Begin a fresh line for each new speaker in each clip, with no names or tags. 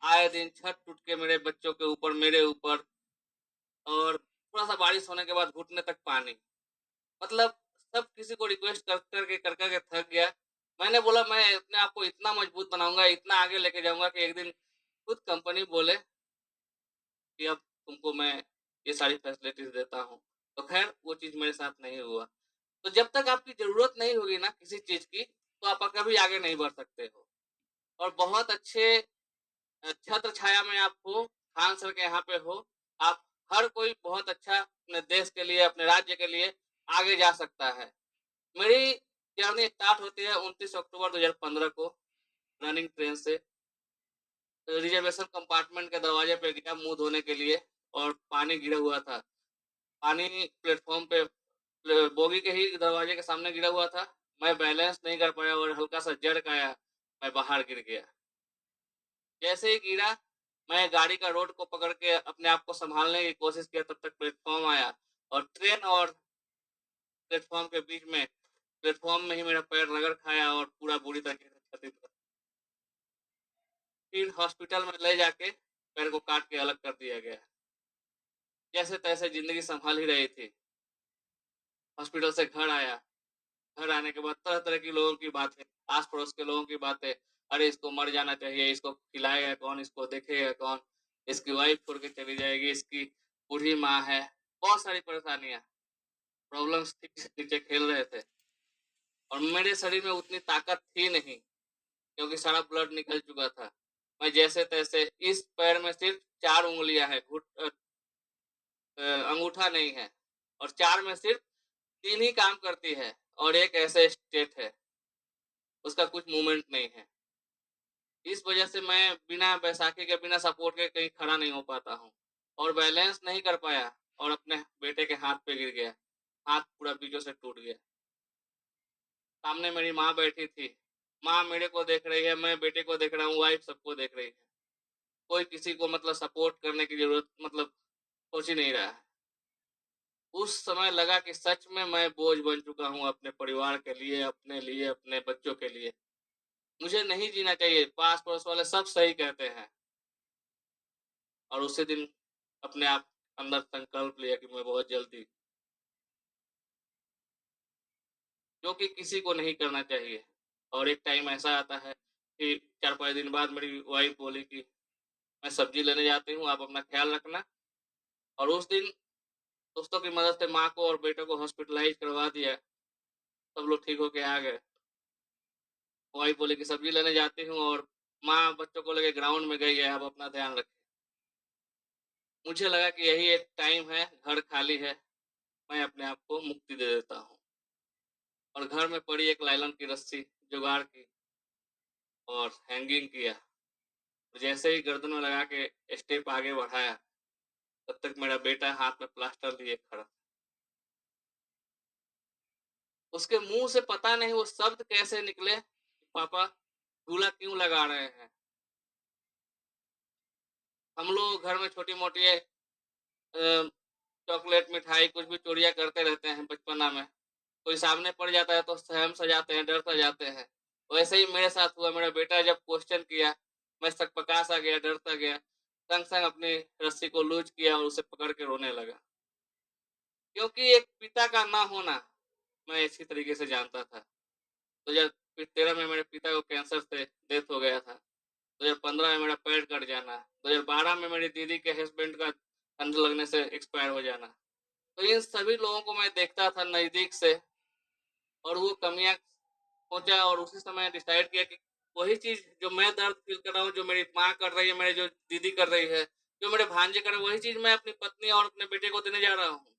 आए दिन छत टूट के मेरे बच्चों के ऊपर, मेरे ऊपर, और थोड़ा-सा बारिश होने के बाद घुटने तक पानी। मतलब सब किसी को रिक्वेस्ट कर कर के थक गया। मैंने बोला मैं अपने आप को इतना मजबूत बनाऊँगा, इतना आगे लेके जाऊँगा कि एक दिन खुद कंपनी बोले कि अब तुमको मैं ये सारी फैसिलिटीज़ देता हूँ। तो ख़ैर वो चीज़ मेरे साथ नहीं हुआ। तो जब तक आपकी ज़रूरत नहीं होगी ना किसी चीज़ की, तो आप कभी आगे नहीं बढ़ सकते हो। और बहुत अच्छे छत्र छाया में आप हो, खान सर के यहाँ पे हो, आप हर कोई बहुत अच्छा अपने देश के लिए, अपने राज्य के लिए आगे जा सकता है। मेरी जर्नी स्टार्ट होती है 29 अक्टूबर 2015 को रनिंग ट्रेन से। रिजर्वेशन कंपार्टमेंट के दरवाजे पे गया मुँह धोने के लिए और पानी गिरा हुआ था। पानी प्लेटफ़ॉर्म पे बोगी के ही दरवाजे के सामने गिरा हुआ था। मैं बैलेंस नहीं कर पाया और हल्का-सा झटक आया, मैं बाहर गिर गया। जैसे ही गिरा, मैं गाड़ी का रोड को पकड़ के अपने आप को सँभालने की कोशिश किया, तब तक प्लेटफ़ॉर्म आया और ट्रेन और प्लेटफ़ॉर्म के बीच में प्लेटफ़ॉर्म में ही मेरा पैर रगड़ खाया और पूरा बुरी तरीके से क्षतिग्रस्त। फिर हॉस्पिटल में ले जाके पैर को काट के अलग कर दिया गया। जैसे-तैसे ज़िंदगी सँभल ही रही थी। हॉस्पिटल से घर आया। घर आने के बाद तरह-तरह के लोगों की बातें, आस-पड़ोस के लोगों की बातें, अरे इसको मर जाना चाहिए, इसको खिलाएगा कौन, इसको देखेगा कौन, इसकी वाइफ़ छोड़ के चली जाएगी, इसकी बूढ़ी माँ है। बहुत सारी परेशानियाँ, प्रॉब्लम्स थी, नीचे खेल रहे थे और मेरे शरीर में उतनी ताकत थी नहीं, क्योंकि सारा ब्लड निकल चुका था। मैं जैसे-तैसे इस पैर में सिर्फ़ 4 उँगलियाँ हैं, अंगूठा नहीं है और 4 में सिर्फ़ 3 ही काम करती है और एक ऐसे स्टेट है, उसका कुछ मूवमेंट नहीं है। इस वजह से मैं बिना बैसाखी के, बिना सपोर्ट के कहीं खड़ा नहीं हो पाता हूँ और बैलेंस नहीं कर पाया और अपने बेटे के हाथ पे गिर गया। हाथ पूरा बीचों से टूट गया। सामने मेरी माँ बैठी थी। माँ मेरे को देख रही है, मैं बेटे को देख रहा हूँ, वाइफ़ सबको देख रही है। कोई किसी को मतलब सपोर्ट करने की ज़रूरत मतलब सोच ही नहीं रहा है। उस समय लगा कि सच में मैं बोझ बन चुका हूँ अपने परिवार के लिए, अपने बच्चों के लिए। मुझे नहीं जीना चाहिए, पास-पड़ोस वाले सब सही कहते हैं। और उसी दिन अपने आप अंदर संकल्प लिया कि मैं बहुत जल्दी, जो कि किसी को नहीं करना चाहिए। और एक टाइम ऐसा आता है कि 4-5 दिन बाद मेरी वाइफ़ बोली कि मैं सब्ज़ी लेने जाती हूँ, आप अपना ख़्याल रखना। और उस दिन दोस्तों की मदद से माँ को और बेटे को हॉस्पिटलाइज़ करवा दिया। सब लोग ठीक होके आ गए। वाइफ़ बोली कि सब्ज़ी लेने जाती हूँ और माँ बच्चों को लेके ग्राउंड में गई है, आप अपना ध्यान रखें। मुझे लगा कि यही एक टाइम है, घर खाली है, मैं अपने आप को मुक्ति दे देता हूँ। और घर में पड़ी एक लाइलॉन की रस्सी जुगाड़ की और हैंगिंग किया। जैसे ही गर्दन में लगा के स्टेप आगे बढ़ाया, तब तक मेरा बेटा हाथ में प्लास्टर लिए खड़ा। उसके मुँह से पता नहीं वो शब्द कैसे निकले, पापा झूला क्यों लगा रहे हैं? हम लोग घर में छोटी-मोटी चॉकलेट, मिठाई कुछ भी चोरियाँ करते रहते हैं बचपना में। कोई सामने पड़ जाता है तो सहम सा जाते हैं, डर सा जाते हैं। वैसे ही मेरे साथ हुआ, मेरा बेटा जब क्वेश्चन किया, मैं सकपका सा गया, डर सा गया। संग-संग अपनी रस्सी को लूज़ किया और उसे पकड़ के रोने लगा। क्योंकि एक पिता का ना होना, मैं अच्छी तरीके से जानता था। 2013 में मेरे पिता को कैंसर से डेथ हो गया था। 2015 में मेरा पैर कट जाना। 2012 में मेरी दीदी के हस्बैंड का अंध लगने से एक्सपायर हो जाना। तो इन सभी लोगों को मैं देखता था नज़दीक से और वो कमियाँ सोचा और उसी समय डिसाइड किया कि वही चीज़ जो मैं दर्द फ़ील कर रहा हूँ, जो मेरी माँ कर रही है, मेरी जो दीदी कर रही है, जो मेरे भांजे कर रहे हैं, वही चीज़ मैं अपनी पत्नी और अपने बेटे को देने जा रहा हूँ।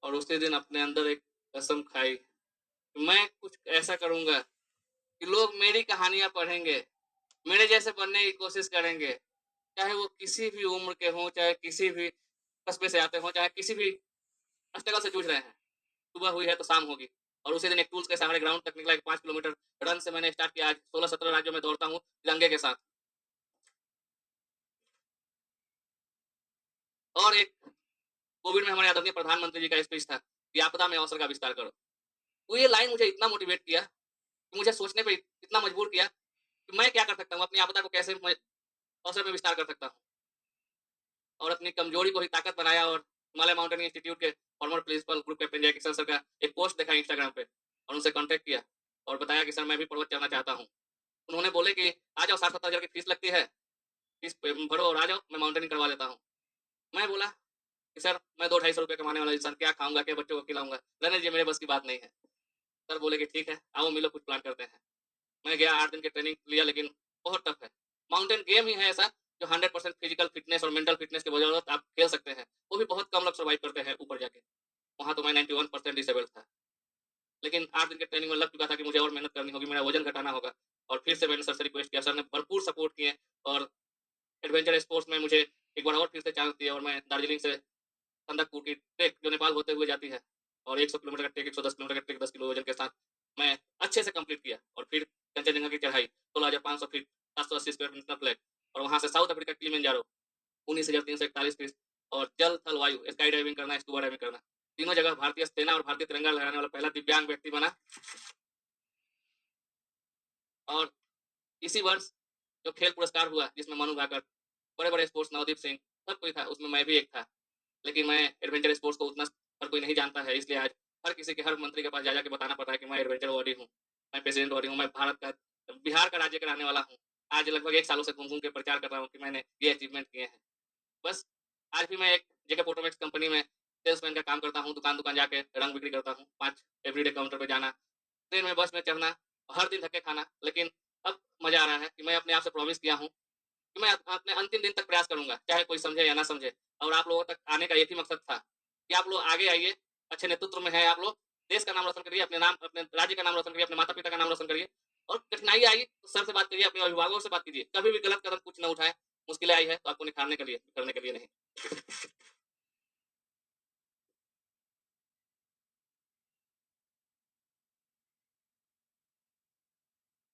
और उसी दिन अपने अंदर एक कसम खाई, कि मैं कुछ ऐसा करूँगा कि लोग मेरी कहानियाँ पढ़ेंगे, मेरे जैसे बनने की कोशिश करेंगे। चाहे वो किसी भी उम्र के हों, चाहे किसी भी कस्बे से आते हों, चाहे किसी भी स्ट्रगल से जूझ रहे हैं। सुबह हुई है तो शाम होगी। और उसी दिन एक टूल्स के सहारे ग्राउंड तक निकला, एक 5 किलोमीटर रन से मैंने स्टार्ट किया। आज 16-17 राज्यों में दौड़ता हूँ तिरंगे के साथ। और एक कोविड में हमारे आदरणीय प्रधानमंत्री जी का स्पीच था कि आपदा में अवसर का विस्तार करो। तो ये लाइन मुझे इतना मोटिवेट किया, कि मुझे सोचने पे इतना मजबूर किया, कि मैं क्या कर सकता हूँ, अपनी आपदा को कैसे मैं अवसर में विस्तार कर सकता हूँ। और अपनी कमजोरी को ही ताकत बनाया और हिमालय माउंटेनिंग इंस्टीट्यूट के फॉर्मर प्रिंसिपल ग्रुप कैप्टन जय किशन सर का एक पोस्ट देखा इंस्टाग्राम पे और उनसे कांटेक्ट किया और बताया कि सर मैं भी पर्वत चढ़ना चाहता हूँ। उन्होंने बोले कि आ जाओ, 60-70 हज़ार की फीस लगती है, फीस भरो और आ जाओ, मैं माउंटेनिंग करवा देता हूँ। मैं बोला कि सर मैं 200-250 रुपये कमाने वाला इंसान क्या खाऊंगा, क्या बच्चों को खिलाऊंगा, रहने दीजिए, मेरे बस की बात नहीं है। सर बोले कि ठीक है, आओ मिलो, कुछ प्लान करते हैं। मैं गया, 8 दिन की ट्रेनिंग लिया, लेकिन बहुत टफ है। माउंटेन गेम ही है ऐसा जो 100% फिजिकल फिटनेस और मेंटल फिटनेस की बदौलत आप खेल सकते हैं। वो भी बहुत कम लोग सर्वाइव करते हैं ऊपर जाके। वहाँ तो मैं 91% डिसेबल था। लेकिन 8 दिन की ट्रेनिंग में लग चुका था कि मुझे और मेहनत करनी होगी, मेरा वजन घटाना होगा। और फिर से मैंने सर से रिक्वेस्ट किया, सर ने भरपूर सपोर्ट किए और एडवेंचर स्पोर्ट्स में मुझे एक बार और फिर से चांस दिया और मैं दार्जिलिंग से संदकपू की ट्रेक जो नेपाल होते हुए जाती है और 100 किलोमीटर का ट्रेक, 110 किलोमीटर का ट्रेक 10 किलो वजन के साथ मैं अच्छे से कंप्लीट किया। और फिर कंचनजंगा की चढ़ाई 16,500 फीट, 780 स्क्वायर इंटरनल फ्लैग, और वहाँ से साउथ अफ्रीका किलिमंजारो 19,341 फीट, और जल थल वायु स्काई डाइविंग करना, स्कूबा डाइविंग करना, तीनों जगह भारतीय सेना और भारतीय तिरंगा लहराने वाला पहला दिव्यांग व्यक्ति बना। और इसी वर्ष जो खेल पुरस्कार हुआ जिसमें मनु भाकर, बड़े बड़े स्पोर्ट्स, नवदीप सिंह, सब कोई था, उसमें मैं भी एक था। लेकिन मैं एडवेंचर स्पोर्ट्स को उतना हर कोई नहीं जानता है, इसलिए आज हर किसी के, हर मंत्री के पास जा जाके बताना पड़ता है कि मैं एडवेंचर बॉडी हूँ, मैं प्रेसिडेंट बॉडी हूँ, मैं भारत का, बिहार का राज्य का रहने वाला हूँ। आज लगभग 1 सालों से घूम घूम के प्रचार कर रहा हूँ कि मैंने ये अचीवमेंट किए हैं। बस आज भी मैं एक जेके फोटोमेक्स कंपनी में सेल्समैन का काम करता हूँ, दुकान दुकान जाके रंग बिक्री करता हूँ, 5 एवरीडे काउंटर पे जाना, ट्रेन में, बस में चढ़ना, हर दिन धक्के खाना। लेकिन अब मजा आ रहा है कि मैं अपने आप से प्रॉमिस किया हूँ कि मैं अपने अंतिम दिन तक प्रयास करूंगा, चाहे कोई समझे या ना समझे। और आप लोगों तक आने का एक ही मकसद था कि आप लोग आगे आइए, अच्छे नेतृत्व में है आप लोग, देश का नाम रोशन करिए, अपने नाम, अपने राज्य का नाम रोशन करिए, अपने माता पिता का नाम रोशन करिए। और कठिनाई आई तो सर से बात करिए, अपने अभिभावकों से बात कीजिए, कभी भी गलत कदम कुछ न उठाए। मुश्किलें आई है तो आपको निखारने के लिए, करने के लिए नहीं।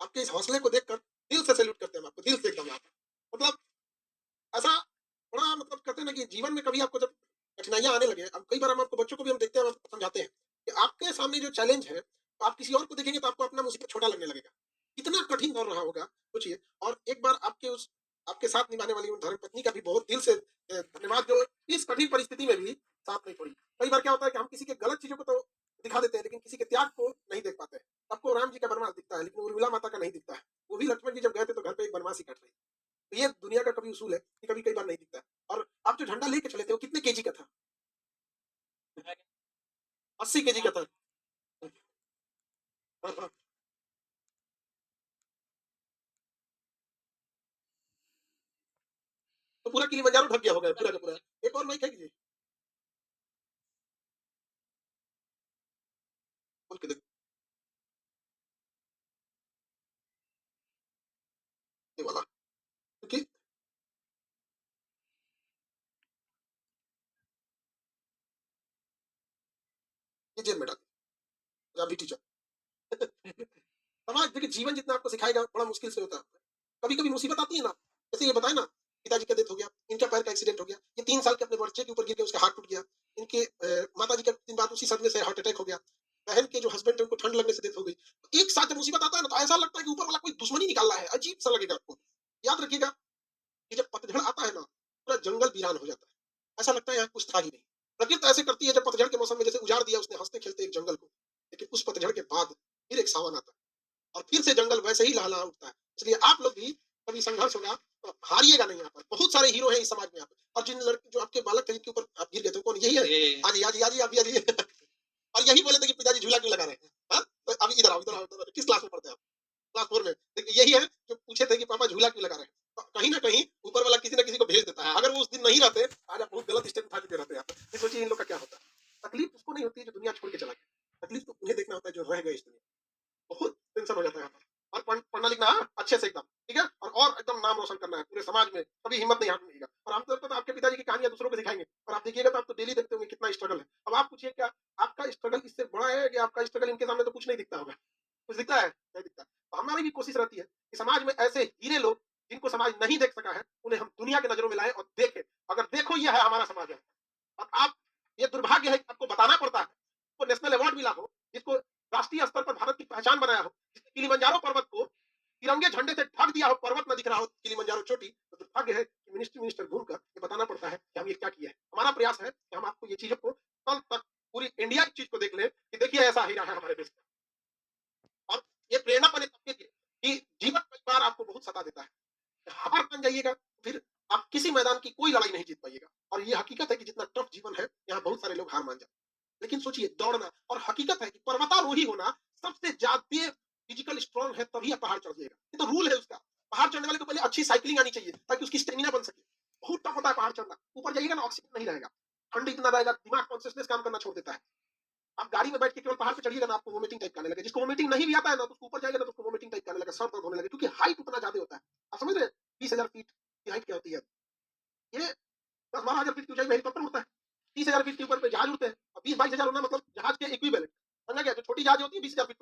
आपके इस हौसले को देखकर दिल से सैल्यूट करते हैं हम आपको, दिल से एकदम आप। मतलब ऐसा बड़ा मतलब कहते हैं ना कि जीवन में कभी आपको जब कठिनाइयाँ आने लगे, अब कई बार हम आपको, बच्चों को भी हम देखते हैं, हम समझाते हैं कि आपके सामने जो चैलेंज है, तो आप किसी और को देखेंगे तो आपको अपना मुसीबत छोटा लगने लगेगा। कितना कठिन दौर रहा होगा, सोचिए। और एक बार आपके साथ निभाने वाली उन धर्मपत्नी का भी बहुत दिल से धन्यवाद, जो इस कठिन परिस्थिति में भी साथ नहीं छोड़ी। कई बार क्या होता है कि हम किसी के गलत चीज़ों को तो दिखा देते हैं, लेकिन किसी के त्याग को नहीं देख पाते हैं। आपको राम जी का वनवास दिखता है, लेकिन उर्मिला माता का नहीं दिखता है। वो भी लक्ष्मण जी जब गए थे तो घर पे एक वनवास ही काट रही। तो ये दुनिया का कभी उसूल है कि कभी कई बार नहीं दिखता है। और आप जो झंडा लेके चले थे वो कितने केजी का था? 80 केजी का था। हाँ, हाँ। तो पूरा किलिमंजारो ढक गया होगा पूरा का पूरा। एक और माइक है जी, खोल के देखो, ये वाला, क्योंकि ये जेल में डाल, आप भी टीचर। समाज देखिए, जीवन जितना आपको सिखाएगा बड़ा मुश्किल से होता है। कभी कभी मुसीबत आती है ना, जैसे ये बताए ना, पिताजी का डेथ हो गया, इनका पैर का एक्सीडेंट हो गया, ये 3 साल के अपने बच्चे के ऊपर गिर के उसका हाथ टूट गया। इनके माता जी का 3 दिन बाद उसी सदमे से हार्ट अटैक हो गया। बहन के जो हस्बैंड है उनको ठंड लगने से डेथ हो गई। तो एक साथ जब मुसीबत आता है ना, तो ऐसा लगता है कि ऊपर वाला कोई दुश्मनी निकाल रहा है, अजीब सा लगेगा आपको। याद रखिएगा कि जब पतझड़ आता है ना, पूरा जंगल वीरान हो जाता है, ऐसा लगता है यहाँ कुछ था ही नहीं। प्रकृति ऐसे करती है, जब पतझड़ के मौसम में जैसे उजाड़ दिया उसने हंसते खेलते एक जंगल को, लेकिन उस पतझड़ के बाद फिर एक सावन आता है और फिर से जंगल वैसे ही लहलहा उठता है। इसलिए आप लोग भी कभी संघर्ष होगा तो हारिएगा नहीं। यहाँ पर बहुत सारे हीरो हैं इस समाज में यहाँ पे। और जिन लड़के जो आपके बालक थे जिनके ऊपर आप गिर गए थे, कौन? यही है। आज आज आज आप भी आइए। और यही बोले थे कि पिताजी झूला क्यों लगा रहे हैं? हाँ? तो अभी इधर आओ, इधर आओ, इधर आओ। किस क्लास में पढ़ते हैं आप? क्लास 4 में। देखिए यही है जो पूछे थे कि पापा झूला क्यों लगा रहे हैं। तो कहीं ना कहीं ऊपर वाला किसी ना किसी को भेज देता है। अगर वो उस दिन नहीं रहते, आज आप बहुत गलत स्टेप उठा चुके रहते हैं। आप फिर सोचिए इन लोग का क्या होता है। तकलीफ उसको नहीं होती है जो दुनिया छोड़ के चला गया, तकलीफ तो उन्हें देखना होता है जो रह गए इस दुनिया। बहुत टेंशन हो जाता है यहाँ पर। और पढ़ना लिखना अच्छे से एकदम ठीक है, और एकदम नाम रोशन करना है पूरे समाज में, कभी हिम्मत नहीं हारने का। और आमतौर पर तो आपके पिताजी की कहानियां दूसरों को सिखाएंगे, और आप देखिएगा तो आप तो डेली देखते होंगे कितना स्ट्रगल है। अब आप पूछिए क्या आपका स्ट्रगल इससे बड़ा है, कि आपका स्ट्रगल इनके सामने तो कुछ नहीं दिखता होगा? कुछ दिखता है? नहीं दिखता। तो हमारी भी कोशिश रहती है कि समाज में ऐसे हीरे लोग जिनको समाज नहीं देख सका है, उन्हें हम दुनिया की नजरों में लाएं और देखें। अगर देखो ये है हमारा समाज है। और आप, ये दुर्भाग्य है कि आपको बताना पड़ता है, को नेशनल अवार्ड मिला हो, जिसको राष्ट्रीय स्तर पर भारत की पहचान बनाया हो, जिसने किलिमंजारो पर्वत को तिरंगे झंडे से ढक दिया हो, पर्वत न दिख रहा हो किलिमंजारो चोटी, तो दुर्भाग्य है कि मिनिस्टर मिनिस्टर घूमकर ये बताना पड़ता है कि हम ये क्या किया है। हमारा प्रयास है कि हम आपको ये चीजों को कल तक पूरी इंडिया की चीज को देख ले कि देखिए ऐसा हीरा है हमारे देश का। और ये प्रेरणा बने तबके की कि जीवन कई बार आपको बहुत सता देता है, हार मान जाइएगा फिर आप किसी मैदान की कोई लड़ाई नहीं जीत पाइएगा। और ये हकीकत है कि जितना टफ जीवन है यहाँ बहुत सारे लोग हार मान जाते हैं। लेकिन सोचिए दौड़ना, और हकीकत है कि पर्वतारोही होना सबसे ज्यादा फिजिकल स्ट्रांग है तभी आप पहाड़ चढ़ जाएगा। ये तो रूल है उसका। पहाड़ चढ़ने वाले को पहले अच्छी साइकिलिंग आनी चाहिए ताकि उसकी स्टेमिना बन सके। बहुत टफ होता है पहाड़ चढ़ना। ऊपर जाइएगा ना ऑक्सीजन नहीं रहेगा, ठंड इतना रहेगा, दिमाग कॉन्शियसनेस काम करना छोड़ देता है। आप गाड़ी में बैठ के केवल पहाड़ पे चढ़िएगा ना आपको वोमिटिंग टाइप करने लगे। जिसको वोमिटिंग नहीं भी आता है ना तो उसको ऊपर जाएगा ना तो उसको वोमिटिंग टाइप करने लगे, सर दर्द होने लगे, क्योंकि हाइट उतना ज्यादा होता है। आप समझ रहे हैं 20,000 फीट की हाइट क्या होती है? ये 10-12,000 फीट की ऊंचाई में हेलीकॉप्टर उड़ता है, 30,000 फीट के ऊपर पे जहाज उड़ते हैं, और 20-22,000 उड़ना मतलब जहाज के इक्विवेलेंट। समझ गया? जो छोटी जहाज होती है 20,000 फीट